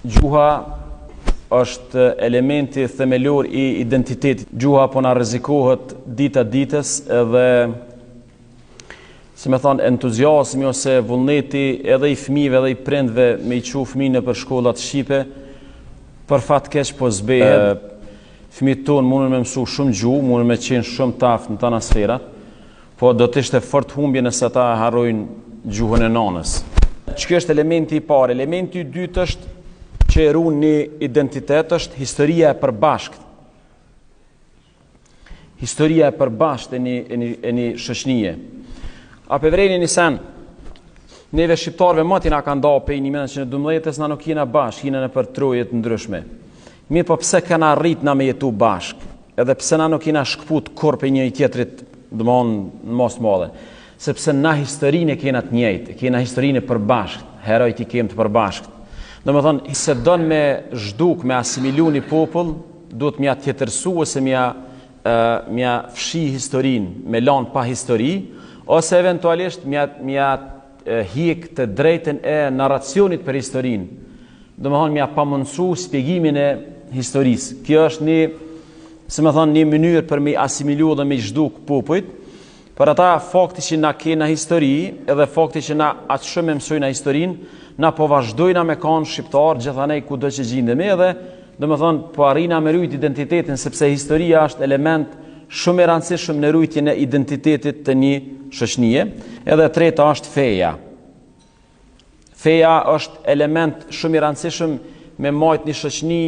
Gjuha është elementi themelor I identitetit. Gjuha po na rrezikohet dita ditës edhe si me thonë entuziasmi ose vullneti edhe I fëmijëve edhe I prindve me I çu fëmijë nëpër shkollat shqipe për fat keq po zbehet. Fëmijët tonë mundën me mësu shumë gjuhë, mundën me qenë shumë taftë në tana sferat, po do të ishte fort humbje nëse ata harrojnë gjuhën e nanës. Që është elementi I parë. Elementi I dytë është që e ruan një identitet, është historia e përbashkët. Historia e përbashkët e një shoqënie. A pe vreni një sen, neve shqiptarëve mati na kanë nda pe 1912 na nuk jena bashkë, jena në për trojet ndryshme. Mirë po pse kena rrit na me jetu bashkë, edhe pse na nuk jena shkput kur pe njëri tjetrit dëmonë në mos madhe. Sepse na historinë e kena të njëjtë, kena historinë e përbashkët, herojt I kemë të përbashkët. Domethënë, se don me zhduk, me asimilu një popull, duhet mja tjetërsu ose mja fshi historinë, me lanë pa histori, ose eventualisht mja hiq të drejtën e narracionit për historinë. Domethënë, mja pamundsu shpjegimin e historisë. Kjo është një mënyrë për me asimilu dhe me zhduk popujt. Për ata fakti që na kena histori, edhe fakti që na atë shumë e mësojna historinë, na po vazhdojna me kanë shqiptar gjithanej kudo që gjindemi edhe, domethënë po arrijna me rujt identitetin sepse historia është element shumë I rëndësishëm në rujtjen e identitetit të një shoqënie. Edhe treta është feja. Feja është element shumë I rëndësishëm me majt një shoqëni,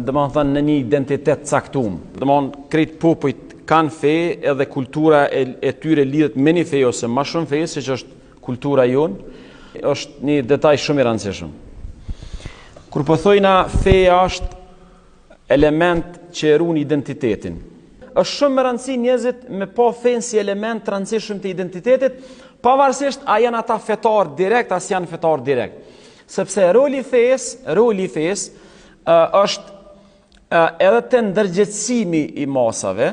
domethënë në një identitet caktuar. Domethënë krejt popujt kanë fe edhe kultura e tyre lidhet me një fe ose më shumë fe, siç është kultura jonë. Është një detaj shumë I rëndësishëm. Kur po thojna feja është element që e ruan identitetin. Është shumë më rëndësi njerëzit me pa fen si element të rëndësishëm të identitetit, pavarësisht a janë ata fetar direkt as janë fetar direkt. Sepse roli I fesë është edhe të ndërgjegjësimi I masave.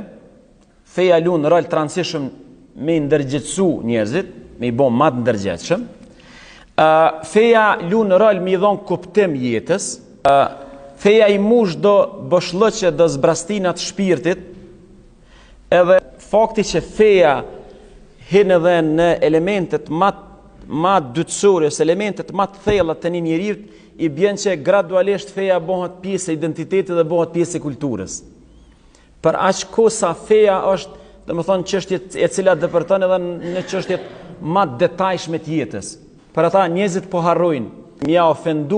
Feja luan rol të rëndësishëm me ndërgjegjësu njerëzit, me I bë më të ndërgjegjshëm. Feja luan rol me I dhon kuptim jetës. Feja I mush do boshllëqe do zbrastina të shpirtit. Edhe fakti që feja hin edhe në elementet më dytësore, ose elementet më të thella të një njeriu, I bën që gradualisht feja bëhet pjesë e identitetit dhe bëhet pjesë e kulturës. Për aq kohë sa feja është, domethënë çështje e cila depërton edhe në çështjet më detajshme të jetës. Për ata njerëzit po harrojnë, mja ofendu